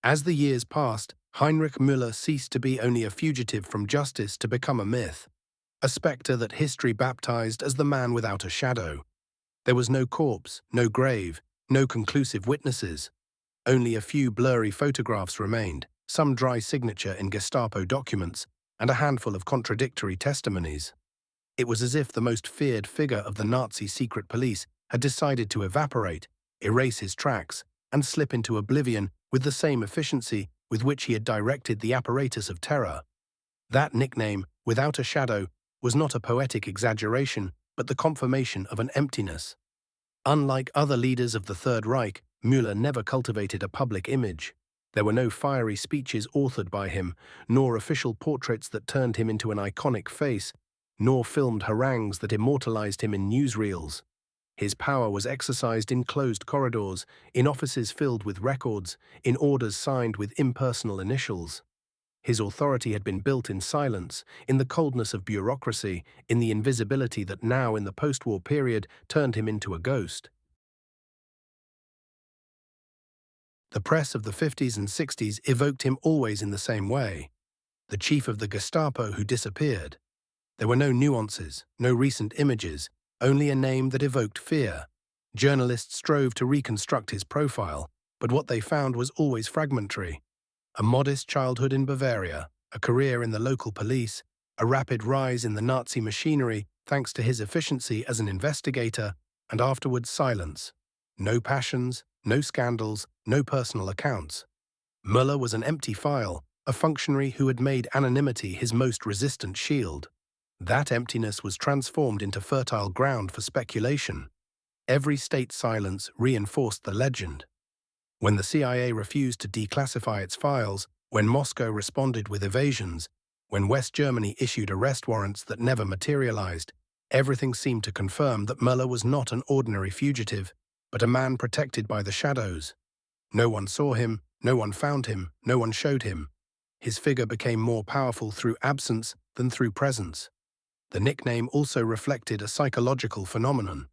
As the years passed, Heinrich Müller ceased to be only a fugitive from justice to become a myth, a spectre that history baptized as the man without a shadow. There was no corpse, no grave, no conclusive witnesses. Only a few blurry photographs remained, some dry signature in Gestapo documents, and a handful of contradictory testimonies. It was as if the most feared figure of the Nazi secret police had decided to evaporate, erase his tracks, and slip into oblivion with the same efficiency with which he had directed the apparatus of terror. That nickname, without a shadow, was not a poetic exaggeration, but the confirmation of an emptiness. Unlike other leaders of the Third Reich, Müller never cultivated a public image. There were no fiery speeches authored by him, nor official portraits that turned him into an iconic face, nor filmed harangues that immortalized him in newsreels. His power was exercised in closed corridors, in offices filled with records, in orders signed with impersonal initials. His authority had been built in silence, in the coldness of bureaucracy, in the invisibility that now, in the post-war period, turned him into a ghost. The press of the 50s and 60s evoked him always in the same way: the chief of the Gestapo who disappeared. There were no nuances, no recent images, only a name that evoked fear. Journalists strove to reconstruct his profile, but what they found was always fragmentary. A modest childhood in Bavaria, a career in the local police, a rapid rise in the Nazi machinery thanks to his efficiency as an investigator, and afterwards silence. No passions, no scandals, no personal accounts. Müller was an empty file, a functionary who had made anonymity his most resistant shield. That emptiness was transformed into fertile ground for speculation. Every state silence reinforced the legend. When the CIA refused to declassify its files, when Moscow responded with evasions, when West Germany issued arrest warrants that never materialized, everything seemed to confirm that Müller was not an ordinary fugitive, but a man protected by the shadows. No one saw him, no one found him, no one showed him. His figure became more powerful through absence than through presence. The nickname also reflected a psychological phenomenon.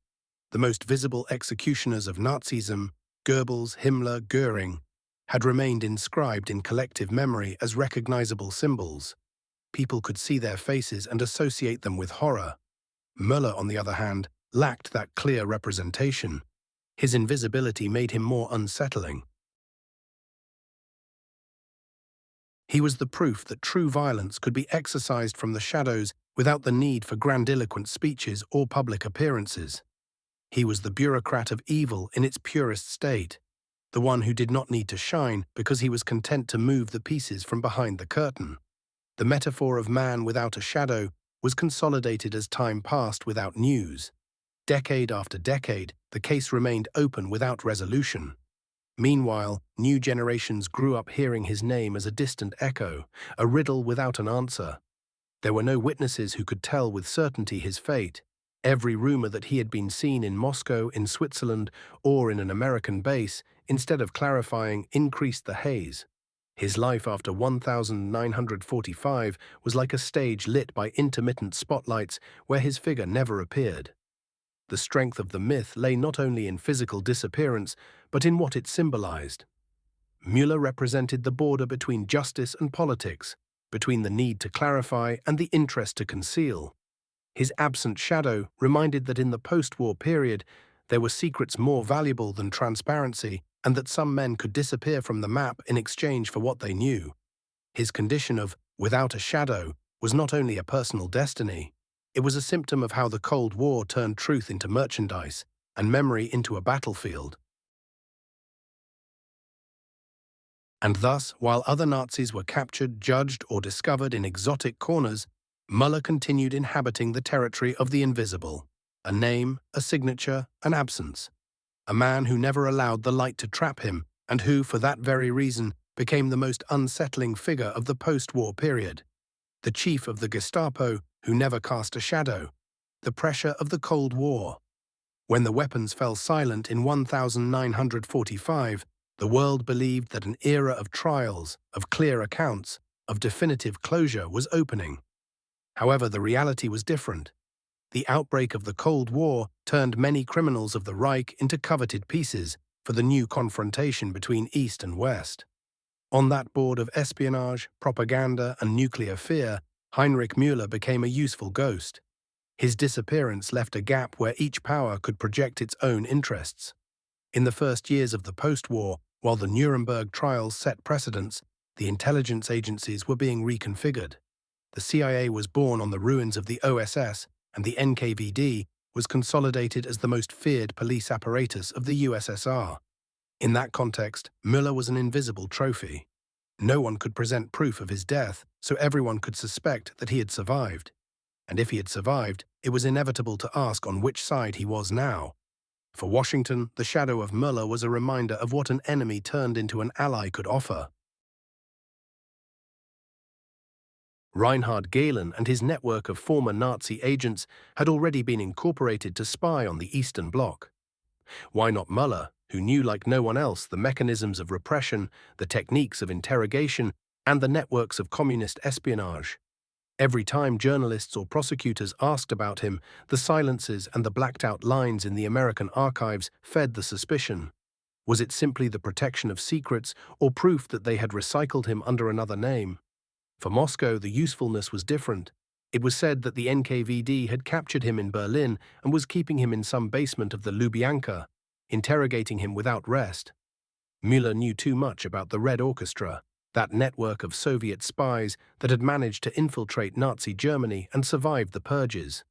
The most visible executioners of Nazism, Goebbels, Himmler, Göring, had remained inscribed in collective memory as recognizable symbols. People could see their faces and associate them with horror. Müller, on the other hand, lacked that clear representation. His invisibility made him more unsettling. He was the proof that true violence could be exercised from the shadows without the need for grandiloquent speeches or public appearances. He was the bureaucrat of evil in its purest state, the one who did not need to shine because he was content to move the pieces from behind the curtain. The metaphor of man without a shadow was consolidated as time passed without news. Decade after decade, the case remained open without resolution. Meanwhile, new generations grew up hearing his name as a distant echo, a riddle without an answer. There were no witnesses who could tell with certainty his fate. Every rumor that he had been seen in Moscow, in Switzerland, or in an American base, instead of clarifying, increased the haze. His life after 1945 was like a stage lit by intermittent spotlights where his figure never appeared. The strength of the myth lay not only in physical disappearance, but in what it symbolized. Müller represented the border between justice and politics, between the need to clarify and the interest to conceal. His absent shadow reminded that in the post-war period, there were secrets more valuable than transparency, and that some men could disappear from the map in exchange for what they knew. His condition of without a shadow was not only a personal destiny, it was a symptom of how the Cold War turned truth into merchandise and memory into a battlefield. And thus, while other Nazis were captured, judged, or discovered in exotic corners, Müller continued inhabiting the territory of the invisible. A name, a signature, an absence. A man who never allowed the light to trap him, and who, for that very reason, became the most unsettling figure of the post-war period. The chief of the Gestapo, who never cast a shadow. The pressure of the Cold War. When the weapons fell silent in 1945, the world believed that an era of trials, of clear accounts, of definitive closure was opening. However, the reality was different. The outbreak of the Cold War turned many criminals of the Reich into coveted pieces for the new confrontation between East and West. On that board of espionage, propaganda, and nuclear fear, Heinrich Müller became a useful ghost. His disappearance left a gap where each power could project its own interests. In the first years of the post-war, while the Nuremberg trials set precedents, the intelligence agencies were being reconfigured. The CIA was born on the ruins of the OSS, and the NKVD was consolidated as the most feared police apparatus of the USSR. In that context, Müller was an invisible trophy. No one could present proof of his death, so everyone could suspect that he had survived. And if he had survived, it was inevitable to ask on which side he was now. For Washington, the shadow of Müller was a reminder of what an enemy turned into an ally could offer. Reinhard Gehlen and his network of former Nazi agents had already been incorporated to spy on the Eastern Bloc. Why not Müller, who knew like no one else the mechanisms of repression, the techniques of interrogation, and the networks of communist espionage? Every time journalists or prosecutors asked about him, the silences and the blacked-out lines in the American archives fed the suspicion. Was it simply the protection of secrets or proof that they had recycled him under another name? For Moscow, the usefulness was different. It was said that the NKVD had captured him in Berlin and was keeping him in some basement of the Lubyanka, interrogating him without rest. Müller knew too much about the Red Orchestra, that network of Soviet spies that had managed to infiltrate Nazi Germany and survived the purges.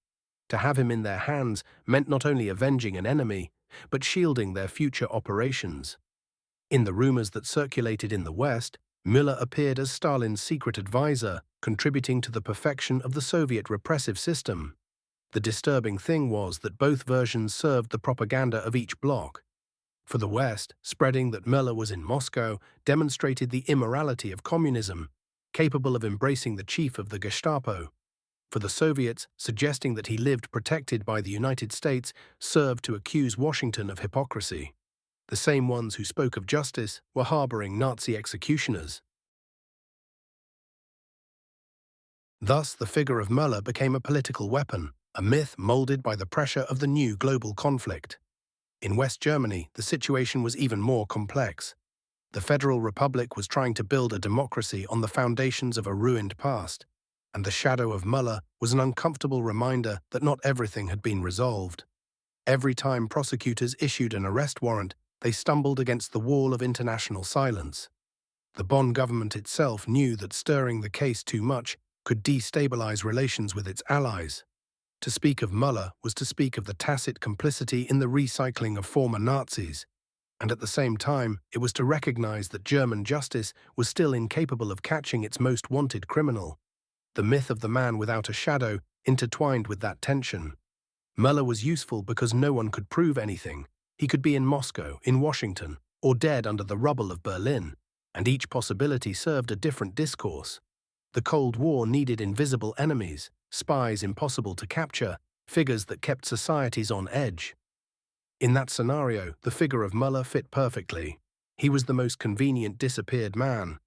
To have him in their hands meant not only avenging an enemy, but shielding their future operations. In the rumors that circulated in the West, Müller appeared as Stalin's secret advisor, contributing to the perfection of the Soviet repressive system. The disturbing thing was that both versions served the propaganda of each bloc. For the West, spreading that Müller was in Moscow demonstrated the immorality of communism, capable of embracing the chief of the Gestapo. For the Soviets, suggesting that he lived protected by the United States served to accuse Washington of hypocrisy. The same ones who spoke of justice were harboring Nazi executioners. Thus, the figure of Müller became a political weapon, a myth molded by the pressure of the new global conflict. In West Germany, the situation was even more complex. The Federal Republic was trying to build a democracy on the foundations of a ruined past, and the shadow of Müller was an uncomfortable reminder that not everything had been resolved. Every time prosecutors issued an arrest warrant, they stumbled against the wall of international silence. The Bonn government itself knew that stirring the case too much could destabilize relations with its allies. To speak of Müller was to speak of the tacit complicity in the recycling of former Nazis, and at the same time it was to recognize that German justice was still incapable of catching its most wanted criminal. The myth of the man without a shadow intertwined with that tension. Müller was useful because no one could prove anything. He could be in Moscow, in Washington, or dead under the rubble of Berlin, and each possibility served a different discourse. The Cold War needed invisible enemies, spies impossible to capture, figures that kept societies on edge. In that scenario, the figure of Müller fit perfectly. He was the most convenient disappeared man,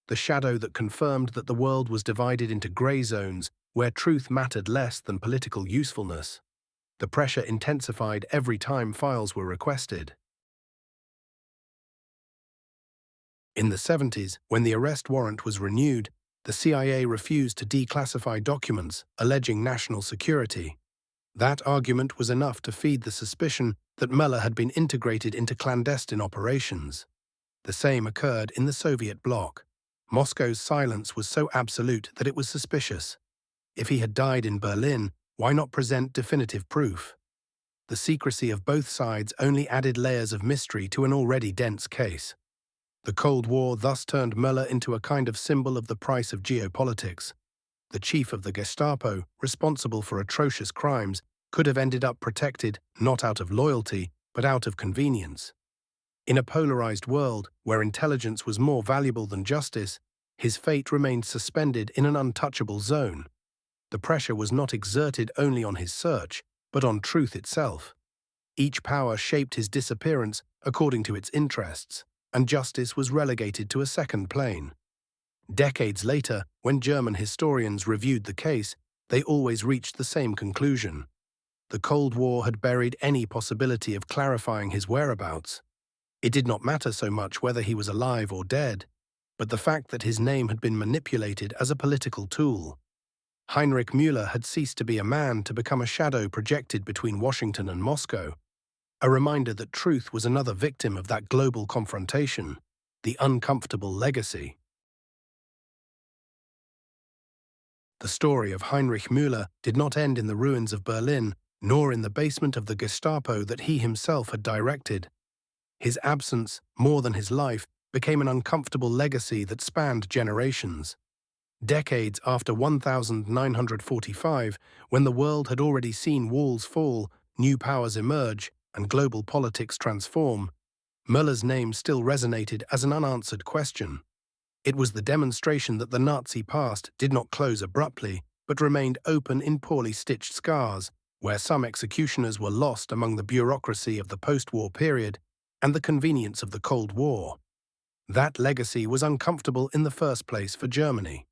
the shadow that confirmed that the world was divided into grey zones where truth mattered less than political usefulness. The pressure intensified every time files were requested. In the 70s, when the arrest warrant was renewed, the CIA refused to declassify documents, alleging national security. That argument was enough to feed the suspicion that Müller had been integrated into clandestine operations. The same occurred in the Soviet bloc. Moscow's silence was so absolute that it was suspicious. If he had died in Berlin, why not present definitive proof? The secrecy of both sides only added layers of mystery to an already dense case. The Cold War thus turned Müller into a kind of symbol of the price of geopolitics. The chief of the Gestapo, responsible for atrocious crimes, could have ended up protected not out of loyalty, but out of convenience. In a polarized world, where intelligence was more valuable than justice, his fate remained suspended in an untouchable zone. The pressure was not exerted only on his search, but on truth itself. Each power shaped his disappearance according to its interests, and justice was relegated to a second plane. Decades later, when German historians reviewed the case, they always reached the same conclusion. The Cold War had buried any possibility of clarifying his whereabouts. It did not matter so much whether he was alive or dead, but the fact that his name had been manipulated as a political tool. Heinrich Müller had ceased to be a man to become a shadow projected between Washington and Moscow, a reminder that truth was another victim of that global confrontation, the uncomfortable legacy. The story of Heinrich Müller did not end in the ruins of Berlin, nor in the basement of the Gestapo that he himself had directed. His absence, more than his life, became an uncomfortable legacy that spanned generations. Decades after 1945, when the world had already seen walls fall, new powers emerge, and global politics transform, Müller's name still resonated as an unanswered question. It was the demonstration that the Nazi past did not close abruptly, but remained open in poorly stitched scars, where some executioners were lost among the bureaucracy of the post-war period and the convenience of the Cold War. That legacy was uncomfortable in the first place for Germany.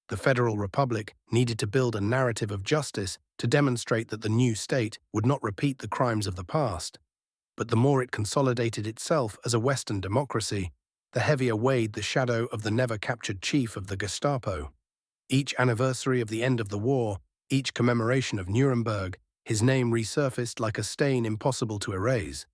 The Federal Republic needed to build a narrative of justice to demonstrate that the new state would not repeat the crimes of the past. But the more it consolidated itself as a Western democracy, the heavier weighed the shadow of the never-captured chief of the Gestapo. Each anniversary of the end of the war, each commemoration of Nuremberg, his name resurfaced like a stain impossible to erase.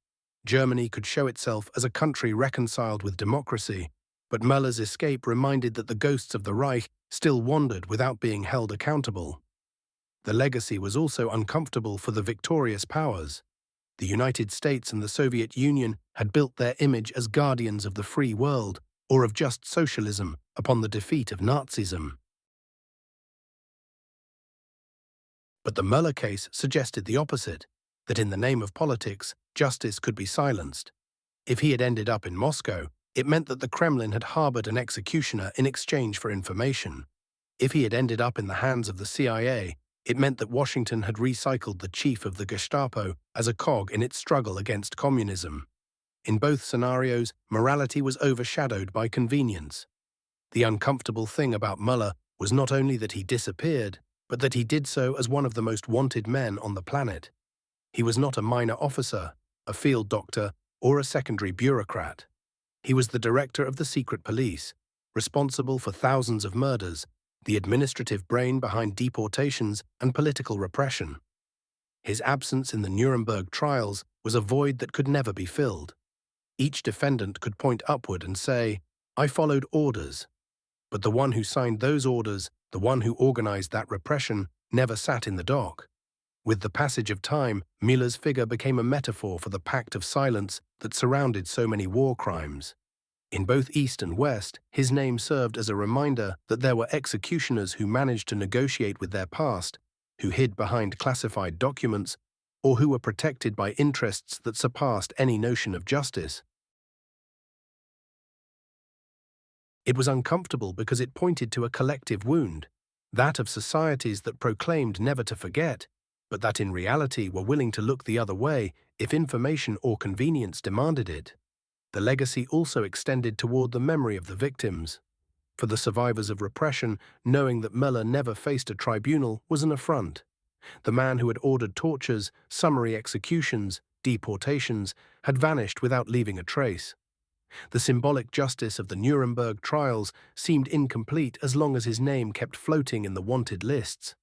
Germany could show itself as a country reconciled with democracy, but Müller's escape reminded that the ghosts of the Reich still wandered without being held accountable. The legacy was also uncomfortable for the victorious powers. The United States and the Soviet Union had built their image as guardians of the free world, or of just socialism, upon the defeat of Nazism. But the Müller case suggested the opposite, that in the name of politics, justice could be silenced. If he had ended up in Moscow, it meant that the Kremlin had harbored an executioner in exchange for information. If he had ended up in the hands of the CIA, it meant that Washington had recycled the chief of the Gestapo as a cog in its struggle against communism. In both scenarios, morality was overshadowed by convenience. The uncomfortable thing about Müller was not only that he disappeared, but that he did so as one of the most wanted men on the planet. He was not a minor officer, a field doctor, or a secondary bureaucrat. He was the director of the secret police, responsible for thousands of murders, the administrative brain behind deportations and political repression. His absence in the Nuremberg trials was a void that could never be filled. Each defendant could point upward and say, "I followed orders." But the one who signed those orders, the one who organized that repression, never sat in the dock. With the passage of time, Müller's figure became a metaphor for the pact of silence that surrounded so many war crimes. In both East and West, his name served as a reminder that there were executioners who managed to negotiate with their past, who hid behind classified documents, or who were protected by interests that surpassed any notion of justice. It was uncomfortable because it pointed to a collective wound, that of societies that proclaimed never to forget, but that in reality were willing to look the other way if information or convenience demanded it. The legacy also extended toward the memory of the victims. For the survivors of repression, knowing that Müller never faced a tribunal was an affront. The man who had ordered tortures, summary executions, deportations, had vanished without leaving a trace. The symbolic justice of the Nuremberg trials seemed incomplete as long as his name kept floating in the wanted lists.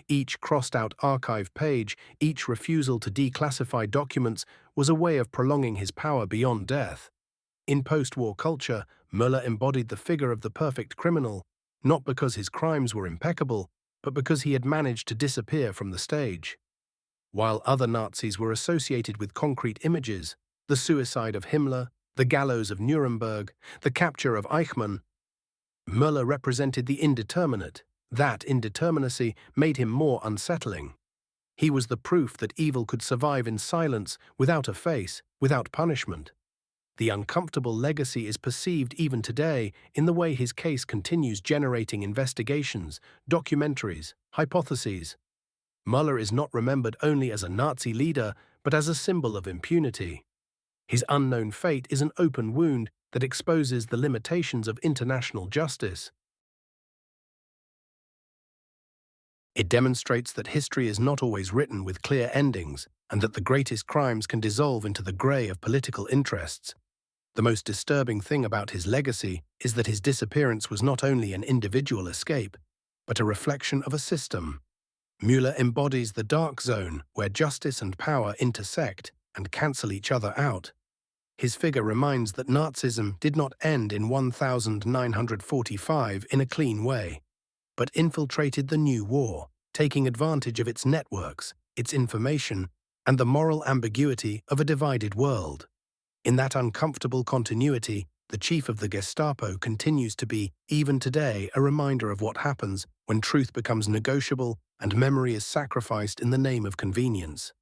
Each crossed-out archive page, each refusal to declassify documents was a way of prolonging his power beyond death. In post-war culture, Müller embodied the figure of the perfect criminal, not because his crimes were impeccable, but because he had managed to disappear from the stage. While other Nazis were associated with concrete images, the suicide of Himmler, the gallows of Nuremberg, the capture of Eichmann, Müller represented the indeterminate. That indeterminacy made him more unsettling. He was the proof that evil could survive in silence, without a face, without punishment. The uncomfortable legacy is perceived even today in the way his case continues generating investigations, documentaries, hypotheses. Müller is not remembered only as a Nazi leader, but as a symbol of impunity. His unknown fate is an open wound that exposes the limitations of international justice. It demonstrates that history is not always written with clear endings, and that the greatest crimes can dissolve into the grey of political interests. The most disturbing thing about his legacy is that his disappearance was not only an individual escape, but a reflection of a system. Müller embodies the dark zone where justice and power intersect and cancel each other out. His figure reminds that Nazism did not end in 1945 in a clean way, but infiltrated the new war, taking advantage of its networks, its information, and the moral ambiguity of a divided world. In that uncomfortable continuity, the chief of the Gestapo continues to be, even today, a reminder of what happens when truth becomes negotiable and memory is sacrificed in the name of convenience.